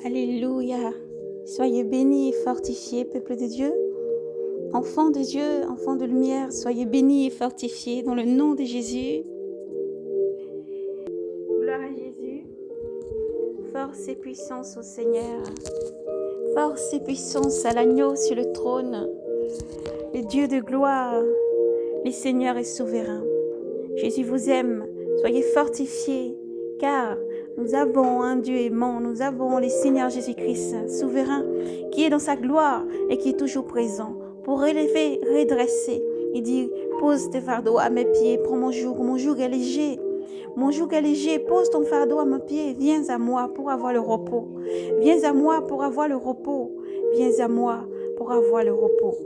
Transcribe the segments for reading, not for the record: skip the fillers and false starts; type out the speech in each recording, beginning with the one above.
Alléluia. Soyez bénis et fortifiés, peuple de Dieu. Dieu, enfants de lumière, soyez bénis et fortifiés dans le nom de Jésus. Gloire à Jésus. Force et puissance au Seigneur. Force et puissance à l'agneau sur le trône. Le Dieu de gloire, le Seigneur est souverain. Jésus vous aime. Soyez fortifiés, car nous avons un Dieu aimant. Nous avons le Seigneur Jésus-Christ, souverain, qui est dans sa gloire et qui est toujours présent pour relever, redresser. Il dit, pose tes fardeaux à mes pieds, prends mon joug est léger. Mon joug est léger, pose ton fardeau à mes pieds, viens à moi pour avoir le repos. Viens à moi pour avoir le repos. Viens à moi pour avoir le repos.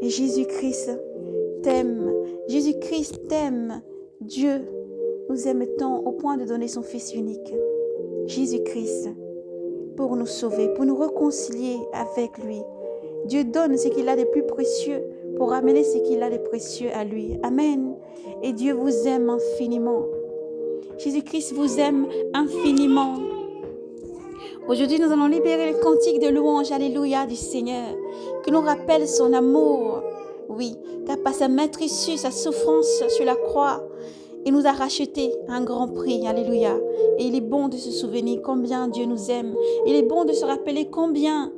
Et Jésus-Christ t'aime. Jésus-Christ t'aime. Dieu nous aime tant au point de donner son Fils unique, Jésus-Christ, pour nous sauver, pour nous réconcilier avec lui. Dieu donne ce qu'il a de plus précieux pour amener ce qu'il a de précieux à lui. Amen. Et Dieu vous aime infiniment. Jésus-Christ vous aime infiniment. Aujourd'hui, nous allons libérer le cantique de louange, alléluia, du Seigneur, qui nous rappelle son amour. Oui, car par sa maîtrise, sa souffrance sur la croix, il nous a racheté un grand prix, alléluia. Et il est bon de se souvenir combien Dieu nous aime. Il est bon de se rappeler combien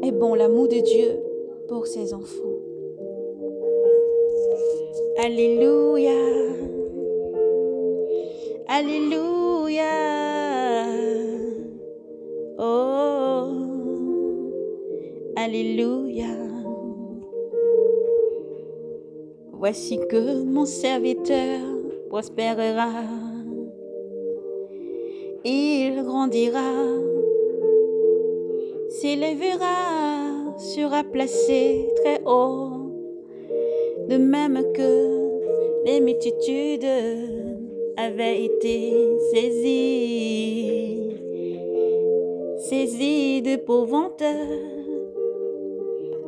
est bon l'amour de Dieu pour ses enfants. Alléluia. Alléluia. Oh, alléluia. Voici que mon serviteur prospérera. Il grandira, s'élèvera, sera placé très haut. De même que les multitudes avaient été saisies d'épouvante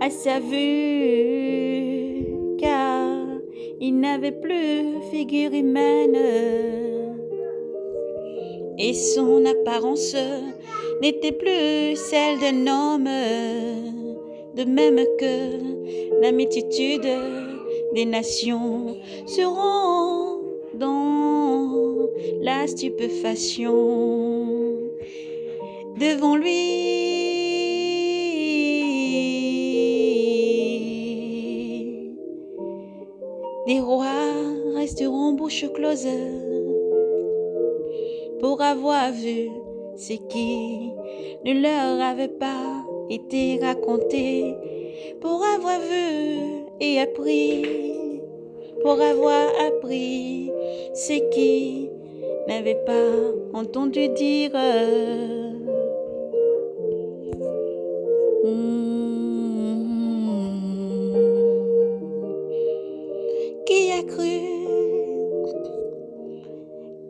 à sa vue, car il n'avait plus figure humaine et son apparence n'était plus celle d'un homme. De même que la multitude des nations seront dans la stupéfaction devant lui. Des rois resteront bouche close pour avoir vu ce qui ne leur avait pas été raconté, pour avoir vu et appris, pour avoir appris ce qui n'avait pas entendu dire.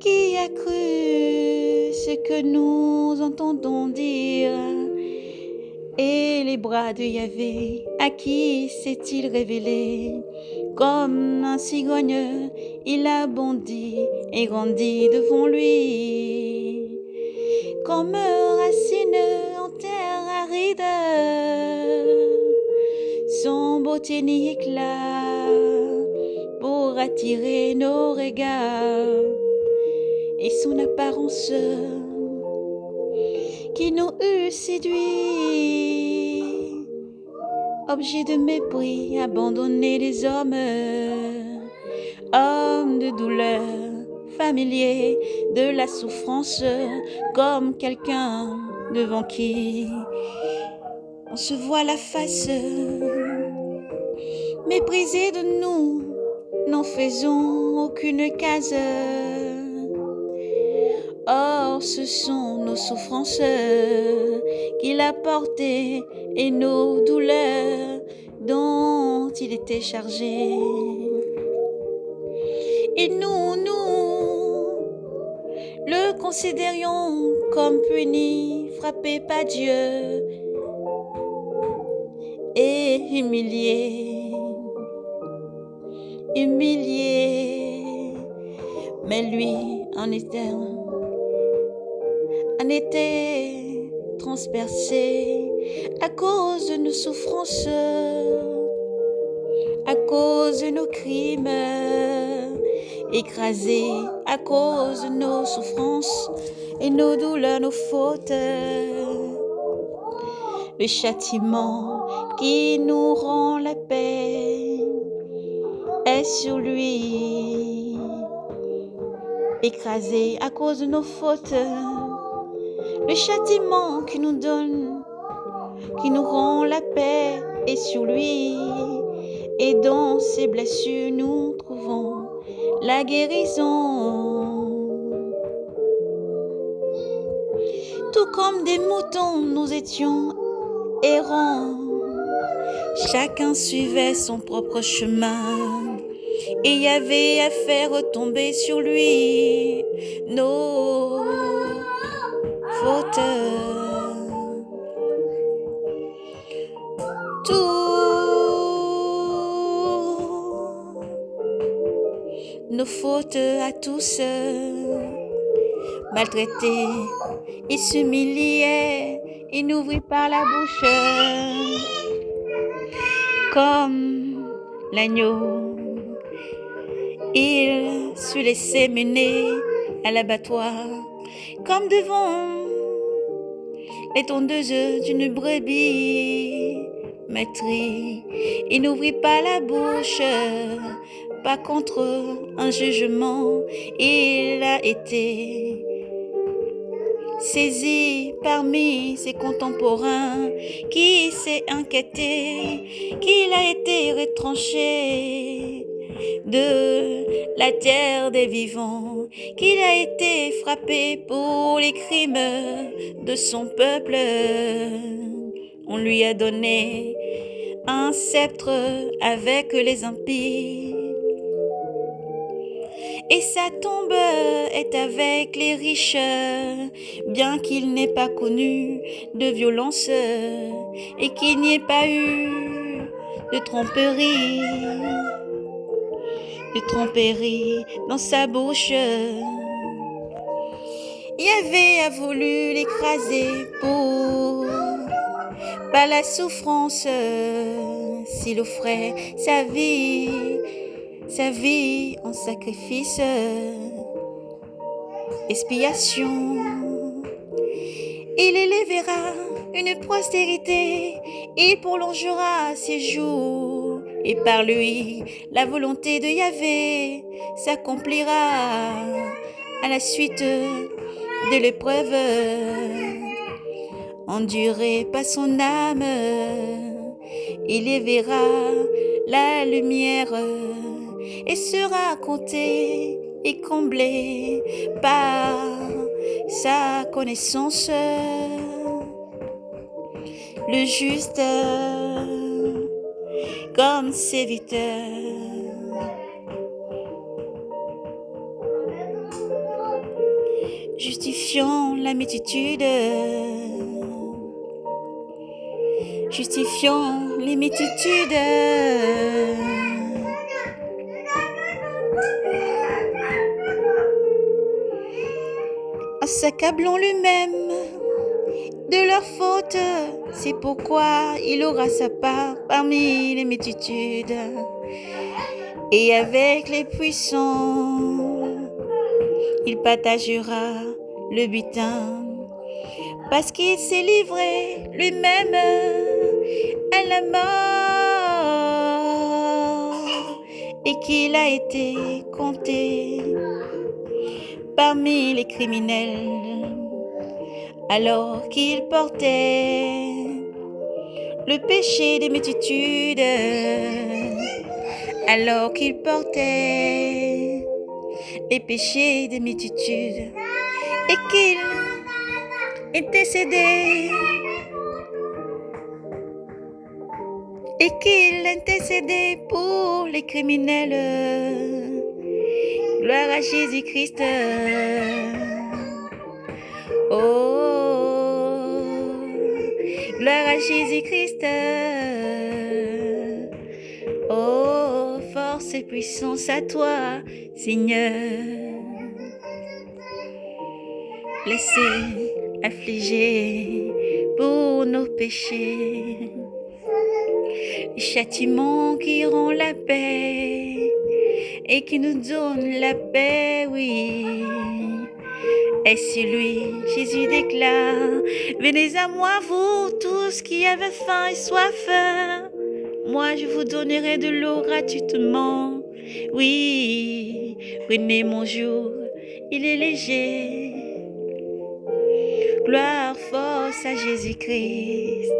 Qui a cru ce que nous entendons dire? Et les bras de Yahvé, à qui s'est-il révélé? Comme un cigogne, il a bondi et grandi devant lui. Comme racine en terre aride, son beauté éclat pour attirer nos regards. Et son apparence qui nous eût séduit, objet de mépris, abandonné des hommes, homme de douleur, familier de la souffrance, comme quelqu'un devant qui on se voit la face. Méprisé de nous, n'en faisons aucune case. Or, ce sont nos souffrances qu'il a portées et nos douleurs dont il était chargé. Et nous le considérions comme puni, frappé par Dieu et humilié. Mais lui en était transpercés à cause de nos souffrances, à cause de nos crimes, écrasés à cause de nos souffrances et nos douleurs, nos fautes. Le châtiment qui nous rend la paix est sur lui, écrasé à cause de nos fautes. Le châtiment qui nous donne, qui nous rend la paix est sur lui, et dans ses blessures nous trouvons la guérison. Tout comme des moutons, nous étions errants, chacun suivait son propre chemin, et il y avait à faire retomber sur lui nos fautes. Nos fautes à tous, maltraités, il s'humiliait, il n'ouvrit pas la bouche, comme l'agneau, il se laissait mener à l'abattoir, comme devant les tondeuses d'une brebis maîtrise. Il n'ouvrit pas la bouche, pas contre un jugement. Il a été saisi parmi ses contemporains, qui s'est inquiété qu'il a été retranché de la terre des vivants, qu'il a été frappé pour les crimes de son peuple. On lui a donné un sceptre avec les impies, et sa tombe est avec les riches, bien qu'il n'ait pas connu de violence et qu'il n'y ait pas eu de tromperie dans sa bouche. Yahvé a voulu l'écraser pour par la souffrance, s'il offrait sa vie en sacrifice, expiation. Il élèvera une postérité, il prolongera ses jours, et par lui la volonté de Yahvé s'accomplira à la suite de l'épreuve. Enduré par son âme, il y verra la lumière et sera compté et comblé par sa connaissance. Le juste comme serviteur, justifiant la multitude, justifiant les multitudes. En s'accablant lui-même de leur faute, c'est pourquoi il aura sa part parmi les multitudes. Et avec les puissants, il partagera le butin, parce qu'il s'est livré lui-même à la mort, et qu'il a été compté parmi les criminels, alors qu'il portait le péché des multitudes, alors qu'il portait les péchés des multitudes, et qu'il intercédait, pour les criminels. Gloire à Jésus-Christ. Oh, gloire à Jésus-Christ. Oh, force et puissance à toi, Seigneur. Blessé, affligé, pour nos péchés. Le châtiment qui rend la paix et qui nous donne la paix, oui. Et sur lui, Jésus déclare, venez à moi, vous tous qui avez faim et soif. Moi, je vous donnerai de l'eau gratuitement. Oui, prenez mon jour, il est léger. Gloire, force à Jésus-Christ.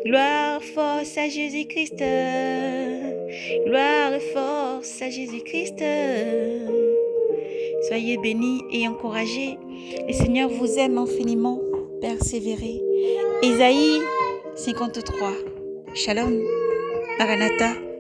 Gloire, force à Jésus-Christ. Gloire et force à Jésus-Christ. Soyez bénis et encouragés. Le Seigneur vous aime infiniment. Persévérez. Ésaïe 53. Shalom. Maranatha.